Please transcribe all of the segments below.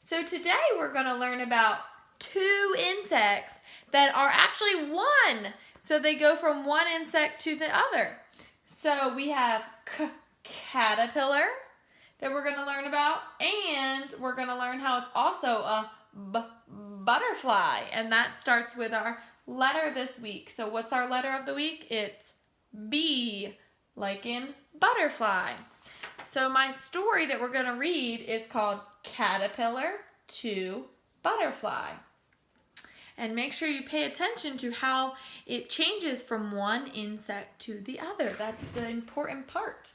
So today we're going to learn about two insects that are actually one. So they go from one insect to the other. So we have caterpillar that we're going to learn about, and we're going to learn how it's also a butterfly, and that starts with our letter this week. So what's our letter of the week? It's B, like in butterfly. So my story that we're going to read is called Caterpillar to Butterfly. And make sure you pay attention to how it changes from one insect to the other. That's the important part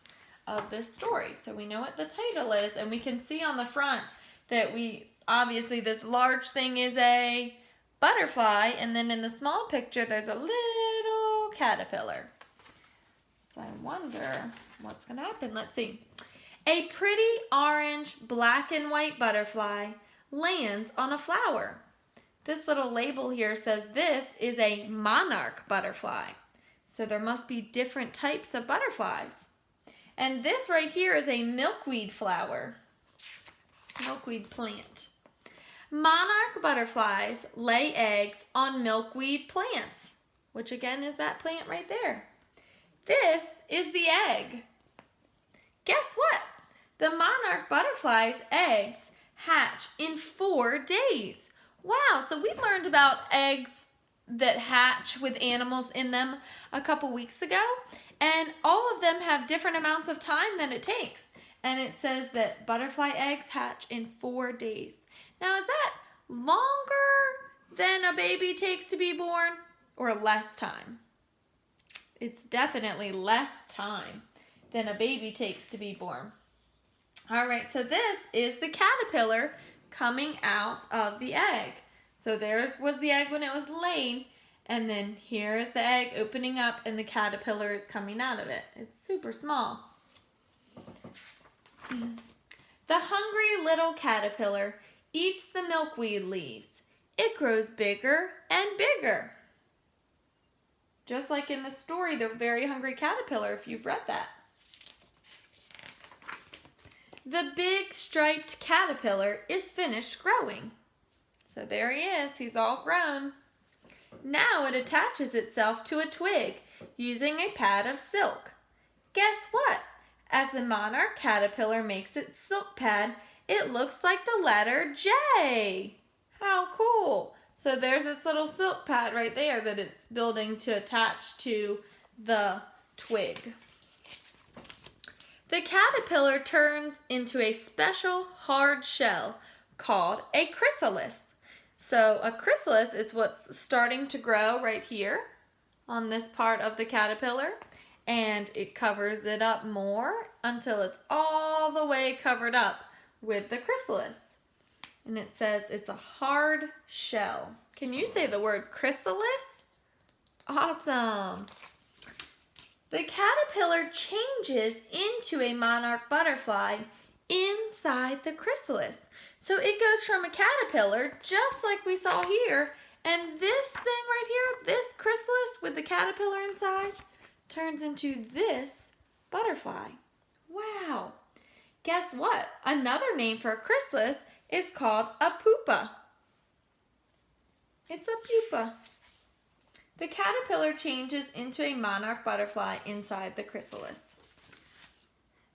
of this story. So we know what the title is, and we can see on the front that obviously this large thing is a butterfly, and then in the small picture there's a little caterpillar. So I wonder what's going to happen. Let's see. A pretty orange, black and white butterfly lands on a flower. This little label here says this is a monarch butterfly. So there must be different types of butterflies. And this right here is a milkweed flower. Milkweed plant. Monarch butterflies lay eggs on milkweed plants, which again is that plant right there. This is the egg. Guess what? The monarch butterfly's eggs hatch in 4 days. Wow, so we learned about eggs that hatch with animals in them a couple weeks ago, and all of them have different amounts of time that it takes. And it says that butterfly eggs hatch in 4 days. Now, is that longer than a baby takes to be born, or less time? It's definitely less time than a baby takes to be born. All right, so this is the caterpillar coming out of the egg. So there's was the egg when it was laid, and then here is the egg opening up and the caterpillar is coming out of it. It's super small. The hungry little caterpillar eats the milkweed leaves. It grows bigger and bigger. Just like in the story, The Very Hungry Caterpillar, if you've read that. The big striped caterpillar is finished growing. So there he is, he's all grown. Now it attaches itself to a twig using a pad of silk. Guess what? As the monarch caterpillar makes its silk pad, it looks like the letter J. How cool! So there's this little silk pad right there that it's building to attach to the twig. The caterpillar turns into a special hard shell called a chrysalis. So a chrysalis is what's starting to grow right here on this part of the caterpillar, and it covers it up more until it's all the way covered up with the chrysalis. And it says it's a hard shell. Can you say the word chrysalis? Awesome. The caterpillar changes into a monarch butterfly inside the chrysalis. So it goes from a caterpillar, just like we saw here, and this thing right here, this chrysalis with the caterpillar inside, turns into this butterfly. Wow. Guess what? Another name for a chrysalis is called a pupa. It's a pupa. The caterpillar changes into a monarch butterfly inside the chrysalis.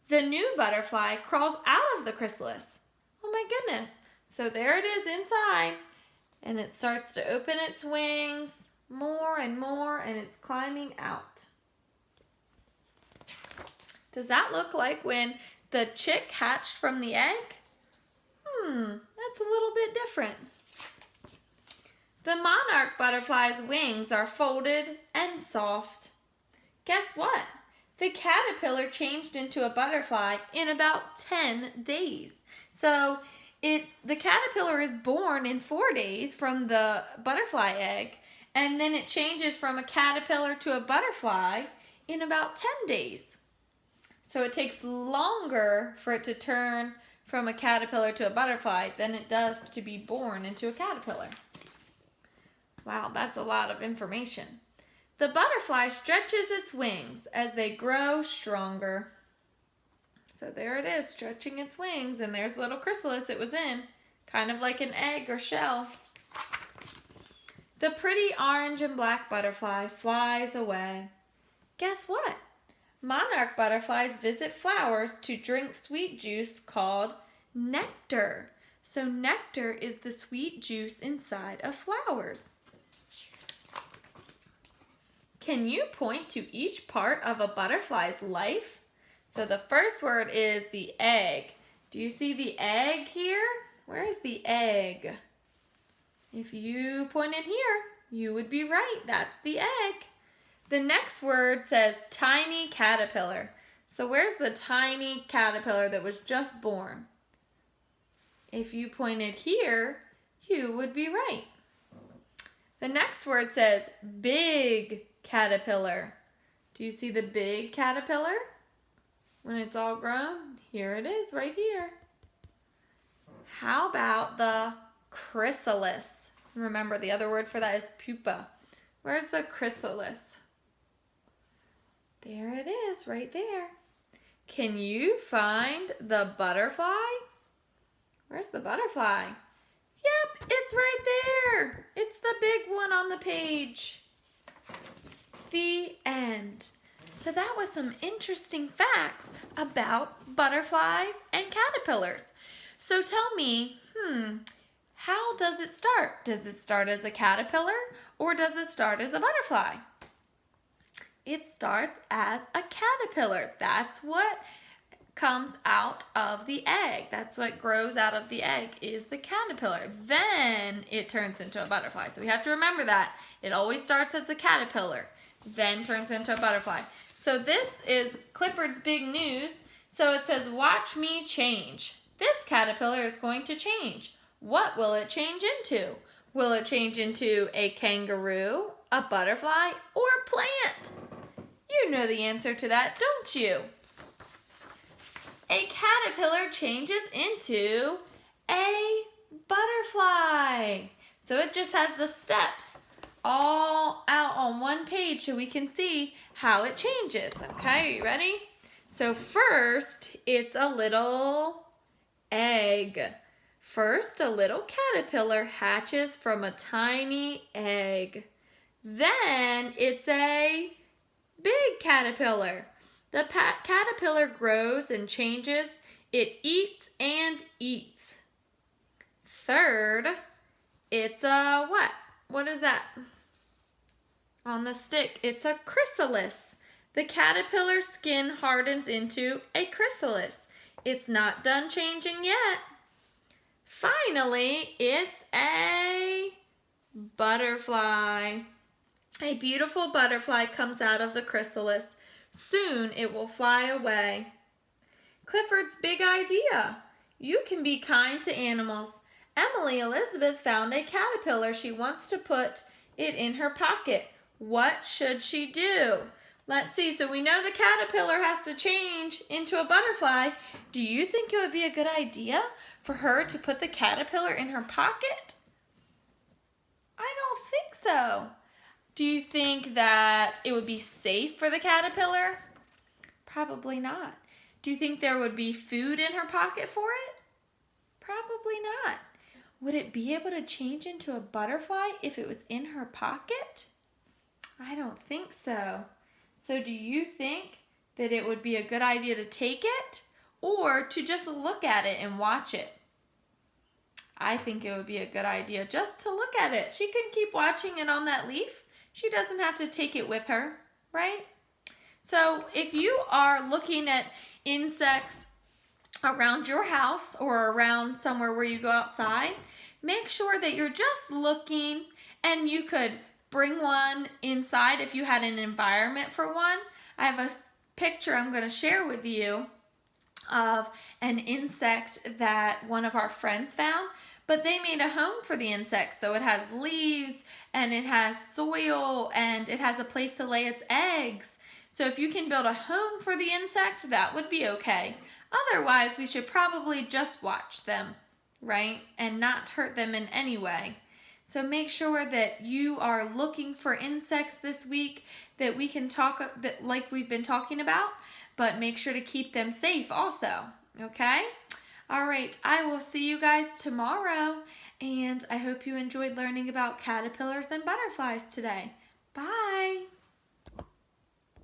The new butterfly crawls out of the chrysalis. Oh my goodness. So there it is inside, and it starts to open its wings more and more, and it's climbing out. Does that look like when the chick hatched from the egg? That's a little bit different. The monarch butterfly's wings are folded and soft. Guess what? The caterpillar changed into a butterfly in about 10 days. So the caterpillar is born in 4 days from the butterfly egg, and then it changes from a caterpillar to a butterfly in about 10 days. So it takes longer for it to turn from a caterpillar to a butterfly than it does to be born into a caterpillar. Wow, that's a lot of information. The butterfly stretches its wings as they grow stronger. So there it is, stretching its wings, and there's the little chrysalis it was in, kind of like an egg or shell. The pretty orange and black butterfly flies away. Guess what? Monarch butterflies visit flowers to drink sweet juice called nectar. So nectar is the sweet juice inside of flowers. Can you point to each part of a butterfly's life? So the first word is the egg. Do you see the egg here? Where is the egg? If you pointed here, you would be right. That's the egg. The next word says tiny caterpillar. So where's the tiny caterpillar that was just born? If you pointed here, you would be right. The next word says big caterpillar. Do you see the big caterpillar? When it's all grown, here it is right here. How about the chrysalis? Remember, the other word for that is pupa. Where's the chrysalis? There it is, right there. Can you find the butterfly? Where's the butterfly? Yep, it's right there. It's the big one on the page. The end. So that was some interesting facts about butterflies and caterpillars. So tell me, how does it start? Does it start as a caterpillar or does it start as a butterfly? It starts as a caterpillar. That's what comes out of the egg. That's what grows out of the egg is the caterpillar. Then it turns into a butterfly. So we have to remember that. It always starts as a caterpillar, then turns into a butterfly. So this is Clifford's big news. So it says, watch me change. This caterpillar is going to change. What will it change into? Will it change into a kangaroo, a butterfly, or a plant? You know the answer to that, don't you? A caterpillar changes into a butterfly. So it just has the steps all out on one page so we can see how it changes. Okay, are you ready? So first, it's a little egg. First, a little caterpillar hatches from a tiny egg. Then it's a big caterpillar. The caterpillar grows and changes. It eats and eats. Third, it's a what? What is that? On the stick, it's a chrysalis. The caterpillar skin hardens into a chrysalis. It's not done changing yet. Finally, it's a butterfly. A beautiful butterfly comes out of the chrysalis. Soon it will fly away. Clifford's big idea. You can be kind to animals. Emily Elizabeth found a caterpillar. She wants to put it in her pocket. What should she do? Let's see. So we know the caterpillar has to change into a butterfly. Do you think it would be a good idea for her to put the caterpillar in her pocket? I don't think so. Do you think that it would be safe for the caterpillar? Probably not. Do you think there would be food in her pocket for it? Probably not. Would it be able to change into a butterfly if it was in her pocket? I don't think so. So do you think that it would be a good idea to take it or to just look at it and watch it? I think it would be a good idea just to look at it. She can keep watching it on that leaf. She doesn't have to take it with her, right? So if you are looking at insects around your house or around somewhere where you go outside, make sure that you're just looking, and you could bring one inside if you had an environment for one. I have a picture I'm going to share with you of an insect that one of our friends found, but they made a home for the insect. So it has leaves and it has soil and it has a place to lay its eggs. So if you can build a home for the insect, that would be okay. Otherwise, we should probably just watch them, right? And not hurt them in any way. So make sure that you are looking for insects this week that we can talk like we've been talking about, but make sure to keep them safe also, okay? All right, I will see you guys tomorrow, and I hope you enjoyed learning about caterpillars and butterflies today. Bye.